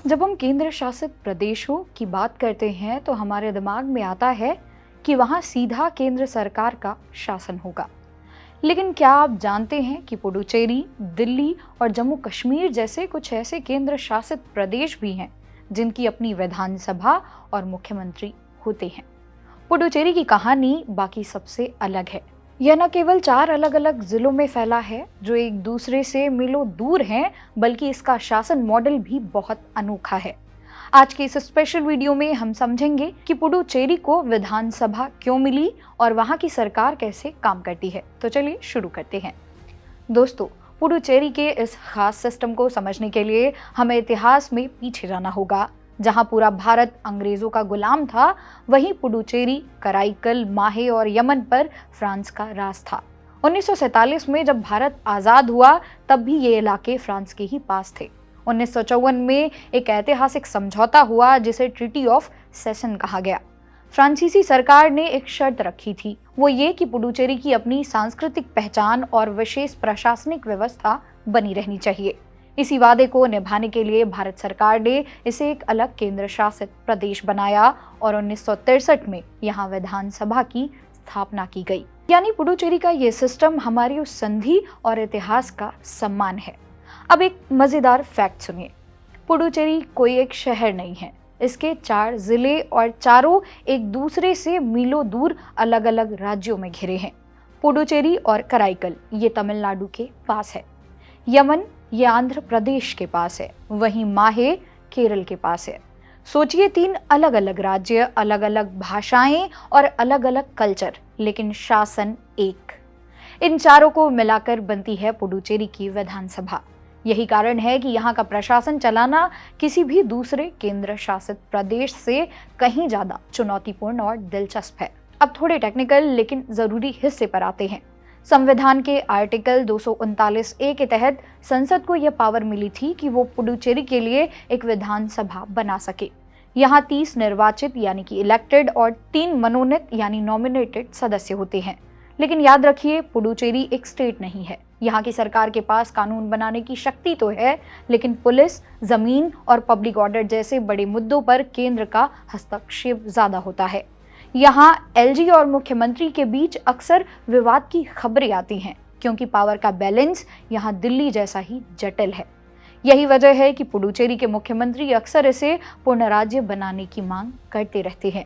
जब हम केंद्र शासित प्रदेशों की बात करते हैं तो हमारे दिमाग में आता है कि वहां सीधा केंद्र सरकार का शासन होगा। लेकिन क्या आप जानते हैं कि पुडुचेरी, दिल्ली और जम्मू कश्मीर जैसे कुछ ऐसे केंद्र शासित प्रदेश भी हैं जिनकी अपनी विधानसभा और मुख्यमंत्री होते हैं। पुडुचेरी की कहानी बाकी सबसे अलग है। यह न केवल 4 अलग अलग जिलों में फैला है जो एक दूसरे से मीलों दूर हैं, बल्कि इसका शासन मॉडल भी बहुत अनोखा है। आज के इस स्पेशल वीडियो में हम समझेंगे कि पुडुचेरी को विधानसभा क्यों मिली और वहां की सरकार कैसे काम करती है। तो चलिए शुरू करते हैं। दोस्तों, पुडुचेरी के इस खास सिस्टम को समझने के लिए हमें इतिहास में पीछे जाना होगा। जहां पूरा भारत अंग्रेजों का गुलाम था, वहीं पुडुचेरी, कराईकल, माहे और यमन पर फ्रांस का राज था। 1947 में जब भारत आजाद हुआ तब भी ये इलाके फ्रांस के ही पास थे। 1954 में एक ऐतिहासिक समझौता हुआ जिसे ट्रीटी ऑफ सेशन कहा गया। फ्रांसीसी सरकार ने एक शर्त रखी थी, वो ये कि पुडुचेरी की अपनी सांस्कृतिक पहचान और विशेष प्रशासनिक व्यवस्था बनी रहनी चाहिए। इसी वादे को निभाने के लिए भारत सरकार ने इसे एक अलग केंद्र शासित प्रदेश बनाया और 1963 में यहाँ विधानसभा की स्थापना की गई। यानी पुडुचेरी का ये सिस्टम हमारी उस संधि और इतिहास का सम्मान है। अब एक मजेदार फैक्ट सुनिए। पुडुचेरी कोई एक शहर नहीं है। इसके 4 जिले और चारों एक दूसरे से मीलों दूर अलग अलग राज्यों में घिरे हैं। पुडुचेरी और कराईकल ये तमिलनाडु के पास है। यमन ये आंध्र प्रदेश के पास है। वहीं माहे केरल के पास है। सोचिए, 3 अलग अलग राज्य, अलग अलग भाषाएं और अलग अलग कल्चर, लेकिन शासन एक। इन चारों को मिलाकर बनती है पुडुचेरी की विधानसभा। यही कारण है कि यहाँ का प्रशासन चलाना किसी भी दूसरे केंद्र शासित प्रदेश से कहीं ज्यादा चुनौतीपूर्ण और दिलचस्प है। अब थोड़े टेक्निकल लेकिन जरूरी हिस्से पर आते हैं। संविधान के आर्टिकल 239A के तहत संसद को यह पावर मिली थी कि वो पुडुचेरी के लिए एक विधानसभा बना सके। यहाँ 30 निर्वाचित यानी कि इलेक्टेड और 3 मनोनीत यानी नॉमिनेटेड सदस्य होते हैं। लेकिन याद रखिए, पुडुचेरी एक स्टेट नहीं है। यहाँ की सरकार के पास कानून बनाने की शक्ति तो है, लेकिन पुलिस, जमीन और पब्लिक ऑर्डर जैसे बड़े मुद्दों पर केंद्र का हस्तक्षेप ज्यादा होता है। यहाँ एलजी और मुख्यमंत्री के बीच अक्सर विवाद की खबरें आती हैं, क्योंकि पावर का बैलेंस यहाँ दिल्ली जैसा ही जटिल है। यही वजह है कि पुडुचेरी के मुख्यमंत्री अक्सर इसे पूर्ण राज्य बनाने की मांग करते रहते हैं।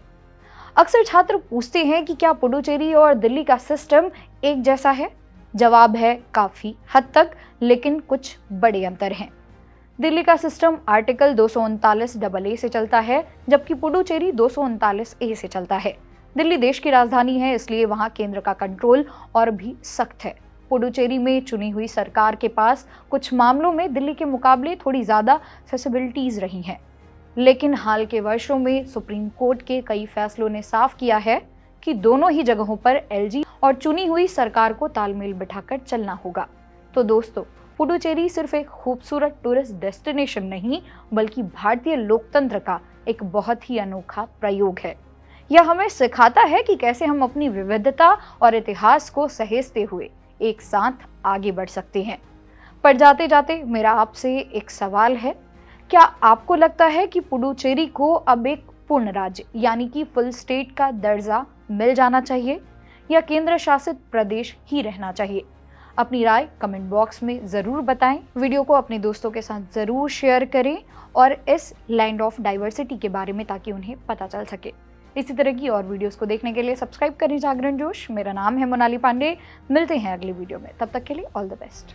अक्सर छात्र पूछते हैं कि क्या पुडुचेरी और दिल्ली का सिस्टम एक जैसा है? जवाब है काफी हद तक, लेकिन कुछ बड़े अंतर हैं। दिल्ली का सिस्टम आर्टिकल 239AA से चलता है, जबकि पुडुचेरी 239A से चलता है। दिल्ली देश की राजधानी है, इसलिए वहां केंद्र का कंट्रोल और भी सख्त है। पुडुचेरी में चुनी हुई सरकार के पास कुछ मामलों में दिल्ली के मुकाबले थोड़ी ज्यादा फैसिलिटीज रही हैं। लेकिन हाल के वर्षों में सुप्रीम कोर्ट के कई फैसलों ने साफ किया है कि दोनों ही जगहों पर एलजी और चुनी हुई सरकार को तालमेल बिठाकर चलना होगा। तो दोस्तों, पुडुचेरी सिर्फ एक खूबसूरत टूरिस्ट डेस्टिनेशन नहीं, बल्कि भारतीय लोकतंत्र का एक बहुत ही अनोखा प्रयोग है। यह हमें सिखाता है कि कैसे हम अपनी विविधता और इतिहास को सहेजते हुए एक साथ आगे बढ़ सकते हैं। पर जाते जाते मेरा आपसे एक सवाल है, क्या आपको लगता है कि पुडुचेरी को अब एक पूर्ण राज्य यानी कि फुल स्टेट का दर्जा मिल जाना चाहिए या केंद्र शासित प्रदेश ही रहना चाहिए? अपनी राय कमेंट बॉक्स में जरूर बताएं। वीडियो को अपने दोस्तों के साथ जरूर शेयर करें और इस लैंड ऑफ डाइवर्सिटी के बारे में, ताकि उन्हें पता चल सके। इसी तरह की और वीडियोस को देखने के लिए सब्सक्राइब करें जागरण जोश। मेरा नाम है मोनाली पांडे। मिलते हैं अगली वीडियो में, तब तक के लिए ऑल द बेस्ट।